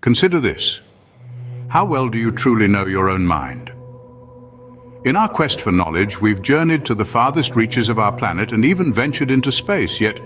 Consider this. How well do you truly know your own mind? In our quest for knowledge, we've journeyed to the farthest reaches of our planet and even ventured into space, yet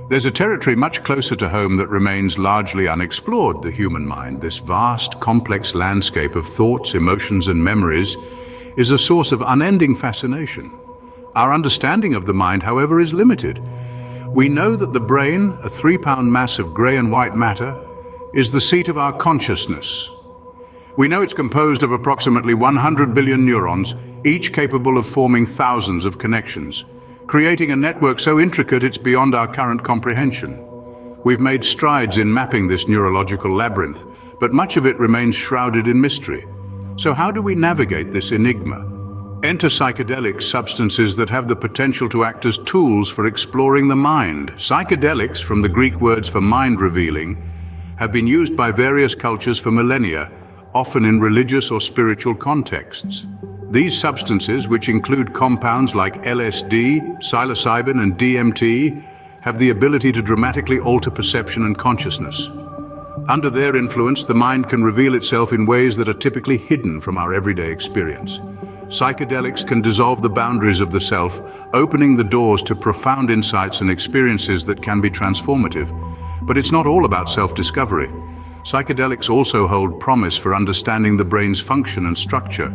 there's a territory much closer to home that remains largely unexplored, the human mind. This vast, complex landscape of thoughts, emotions, and memories is a source of unending fascination. Our understanding of the mind, however, is limited. We know that the brain, a 3-pound mass of grey and white matter, is the seat of our consciousness. We know it's composed of approximately 100 billion neurons, each capable of forming thousands of connections, creating a network so intricate it's beyond our current comprehension. We've made strides in mapping this neurological labyrinth, but much of it remains shrouded in mystery. So how do we navigate this enigma? Enter psychedelics, substances that have the potential to act as tools for exploring the mind. Psychedelics, from the Greek words for mind-revealing, have been used by various cultures for millennia, often in religious or spiritual contexts. These substances, which include compounds like LSD, psilocybin, and DMT, have the ability to dramatically alter perception and consciousness. Under their influence, the mind can reveal itself in ways that are typically hidden from our everyday experience. Psychedelics can dissolve the boundaries of the self, opening the doors to profound insights and experiences that can be transformative. But it's not all about self-discovery. Psychedelics also hold promise for understanding the brain's function and structure,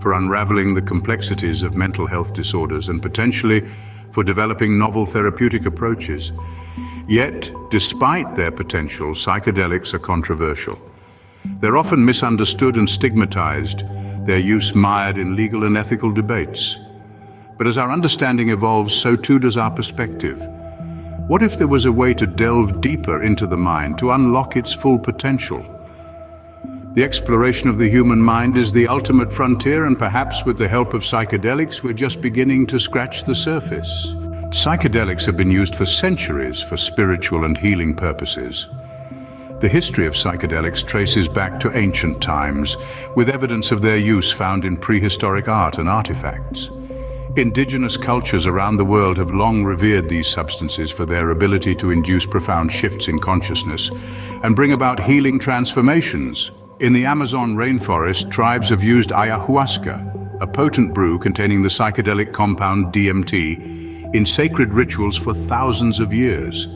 for unraveling the complexities of mental health disorders, and potentially for developing novel therapeutic approaches. Yet, despite their potential, psychedelics are controversial. They're often misunderstood and stigmatized, their use mired in legal and ethical debates. But as our understanding evolves, so too does our perspective. What if there was a way to delve deeper into the mind, to unlock its full potential? The exploration of the human mind is the ultimate frontier, and perhaps with the help of psychedelics, we're just beginning to scratch the surface. Psychedelics have been used for centuries for spiritual and healing purposes. The history of psychedelics traces back to ancient times, with evidence of their use found in prehistoric art and artifacts. Indigenous cultures around the world have long revered these substances for their ability to induce profound shifts in consciousness and bring about healing transformations. In the Amazon rainforest, tribes have used ayahuasca, a potent brew containing the psychedelic compound DMT, in sacred rituals for thousands of years.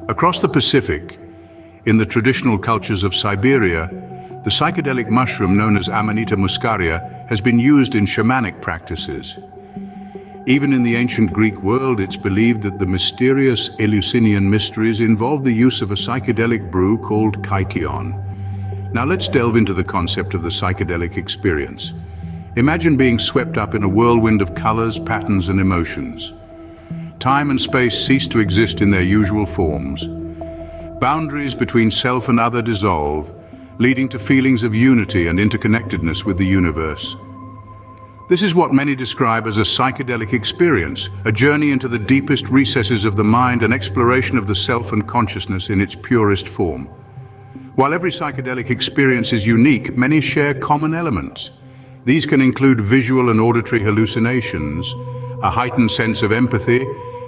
Across the Pacific, in the traditional cultures of Siberia, the psychedelic mushroom known as Amanita muscaria has been used in shamanic practices. Even in the ancient Greek world, it's believed that the mysterious Eleusinian mysteries involve the use of a psychedelic brew called kykeon. Now let's delve into the concept of the psychedelic experience. Imagine being swept up in a whirlwind of colors, patterns, and emotions. Time and space cease to exist in their usual forms. Boundaries between self and other dissolve, leading to feelings of unity and interconnectedness with the universe. This is what many describe as a psychedelic experience, a journey into the deepest recesses of the mind, an exploration of the self and consciousness in its purest form. While every psychedelic experience is unique, many share common elements. These can include visual and auditory hallucinations, a heightened sense of empathy,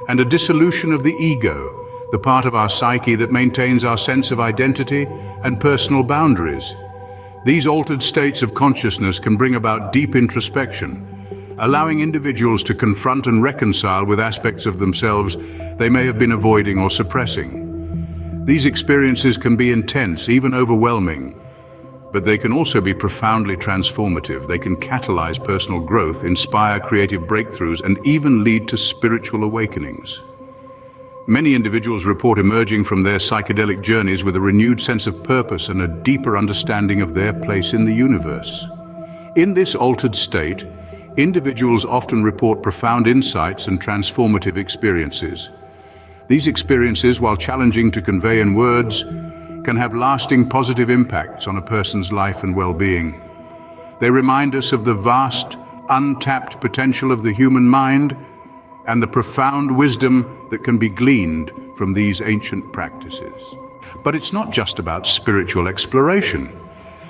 and a dissolution of the ego, the part of our psyche that maintains our sense of identity and personal boundaries. These altered states of consciousness can bring about deep introspection, allowing individuals to confront and reconcile with aspects of themselves they may have been avoiding or suppressing. These experiences can be intense, even overwhelming, but they can also be profoundly transformative. They can catalyze personal growth, inspire creative breakthroughs, and even lead to spiritual awakenings. Many individuals report emerging from their psychedelic journeys with a renewed sense of purpose and a deeper understanding of their place in the universe. In this altered state, individuals often report profound insights and transformative experiences. These experiences, while challenging to convey in words, can have lasting positive impacts on a person's life and well-being. They remind us of the vast, untapped potential of the human mind and the profound wisdom that can be gleaned from these ancient practices. But it's not just about spiritual exploration.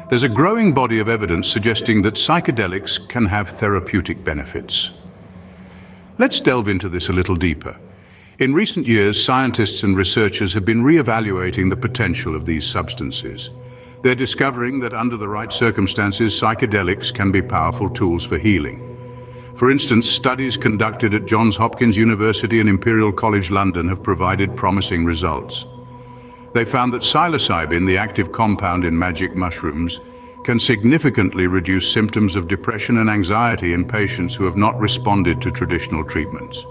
There's a growing body of evidence suggesting that psychedelics can have therapeutic benefits. Let's delve into this a little deeper. In recent years, scientists and researchers have been re-evaluating the potential of these substances. They're discovering that under the right circumstances, psychedelics can be powerful tools for healing. For instance, studies conducted at Johns Hopkins University and Imperial College London have provided promising results. They found that psilocybin, the active compound in magic mushrooms, can significantly reduce symptoms of depression and anxiety in patients who have not responded to traditional treatments.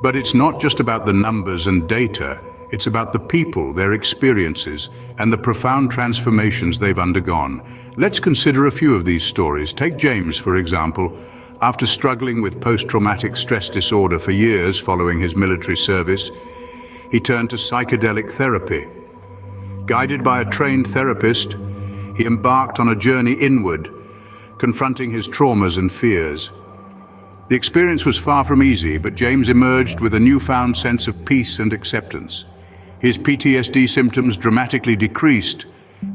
But it's not just about the numbers and data, it's about the people, their experiences, and the profound transformations they've undergone. Let's consider a few of these stories. Take James, for example. After struggling with post-traumatic stress disorder for years following his military service, he turned to psychedelic therapy. Guided by a trained therapist, he embarked on a journey inward, confronting his traumas and fears. The experience was far from easy, but James emerged with a newfound sense of peace and acceptance. His PTSD symptoms dramatically decreased,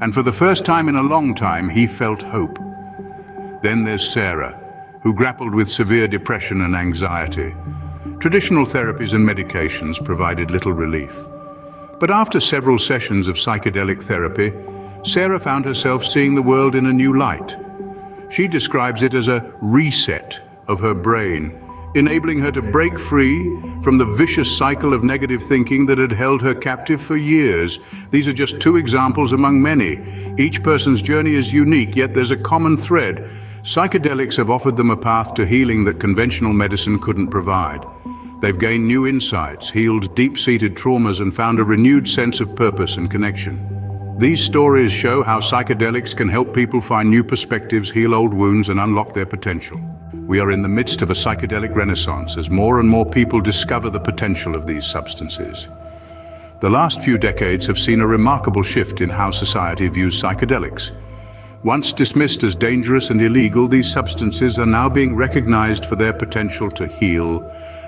and for the first time in a long time, he felt hope. Then there's Sarah, who grappled with severe depression and anxiety. Traditional therapies and medications provided little relief. But after several sessions of psychedelic therapy, Sarah found herself seeing the world in a new light. She describes it as a reset of her brain, enabling her to break free from the vicious cycle of negative thinking that had held her captive for years. These are just two examples among many. Each person's journey is unique, yet there's a common thread. Psychedelics have offered them a path to healing that conventional medicine couldn't provide. They've gained new insights, healed deep-seated traumas, and found a renewed sense of purpose and connection. These stories show how psychedelics can help people find new perspectives, heal old wounds, and unlock their potential. We are in the midst of a psychedelic renaissance as more and more people discover the potential of these substances. The last few decades have seen a remarkable shift in how society views psychedelics. Once dismissed as dangerous and illegal, these substances are now being recognized for their potential to heal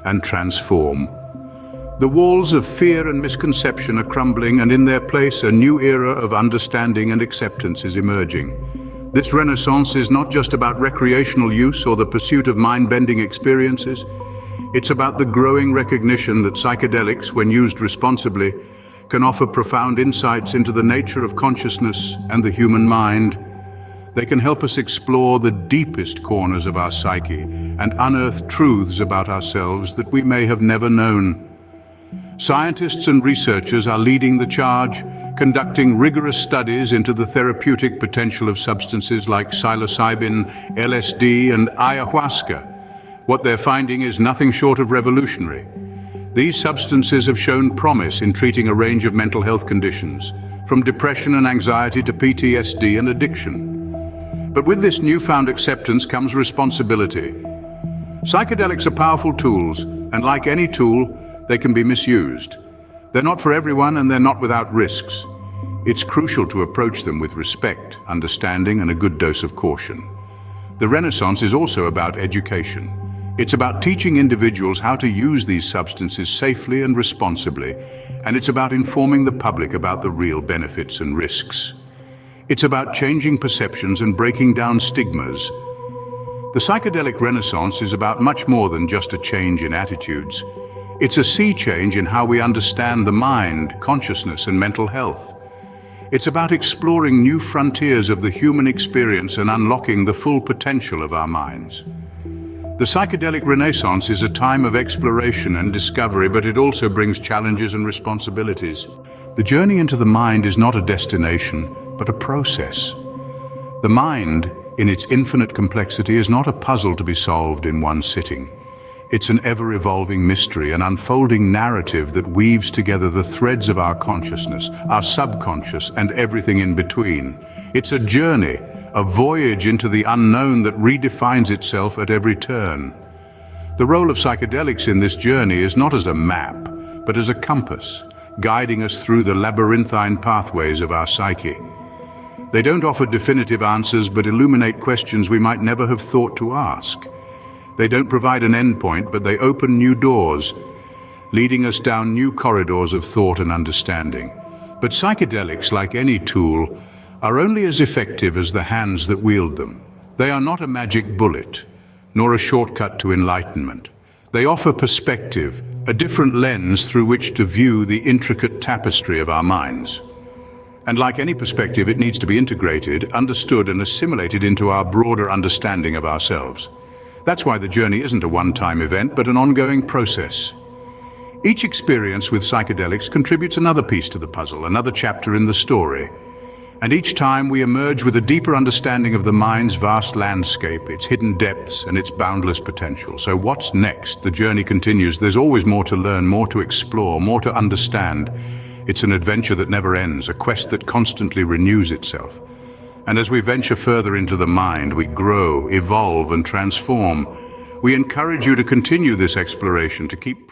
and transform. The walls of fear and misconception are crumbling, and in their place, a new era of understanding and acceptance is emerging. This renaissance is not just about recreational use or the pursuit of mind-bending experiences. It's about the growing recognition that psychedelics, when used responsibly, can offer profound insights into the nature of consciousness and the human mind. They can help us explore the deepest corners of our psyche and unearth truths about ourselves that we may have never known. Scientists and researchers are leading the charge, conducting rigorous studies into the therapeutic potential of substances like psilocybin, LSD, and ayahuasca. What they're finding is nothing short of revolutionary. These substances have shown promise in treating a range of mental health conditions, from depression and anxiety to PTSD and addiction. But with this newfound acceptance comes responsibility. Psychedelics are powerful tools, and like any tool, they can be misused. They're not for everyone, and they're not without risks. It's crucial to approach them with respect, understanding, and a good dose of caution. The Renaissance is also about education. It's about teaching individuals how to use these substances safely and responsibly, and it's about informing the public about the real benefits and risks. It's about changing perceptions and breaking down stigmas. The psychedelic renaissance is about much more than just a change in attitudes. It's a sea change in how we understand the mind, consciousness, and mental health. It's about exploring new frontiers of the human experience and unlocking the full potential of our minds. The psychedelic renaissance is a time of exploration and discovery, but it also brings challenges and responsibilities. The journey into the mind is not a destination, but a process. The mind, in its infinite complexity, is not a puzzle to be solved in one sitting. It's an ever-evolving mystery, an unfolding narrative that weaves together the threads of our consciousness, our subconscious, and everything in between. It's a journey, a voyage into the unknown that redefines itself at every turn. The role of psychedelics in this journey is not as a map, but as a compass, guiding us through the labyrinthine pathways of our psyche. They don't offer definitive answers, but illuminate questions we might never have thought to ask. They don't provide an endpoint, but they open new doors, leading us down new corridors of thought and understanding. But psychedelics, like any tool, are only as effective as the hands that wield them. They are not a magic bullet, nor a shortcut to enlightenment. They offer perspective, a different lens through which to view the intricate tapestry of our minds. And like any perspective, it needs to be integrated, understood, and assimilated into our broader understanding of ourselves. That's why the journey isn't a one-time event, but an ongoing process. Each experience with psychedelics contributes another piece to the puzzle, another chapter in the story. And each time we emerge with a deeper understanding of the mind's vast landscape, its hidden depths, and its boundless potential. So what's next? The journey continues. There's always more to learn, more to explore, more to understand. It's an adventure that never ends, a quest that constantly renews itself. And as we venture further into the mind, we grow, evolve, and transform. We encourage you to continue this exploration, to keep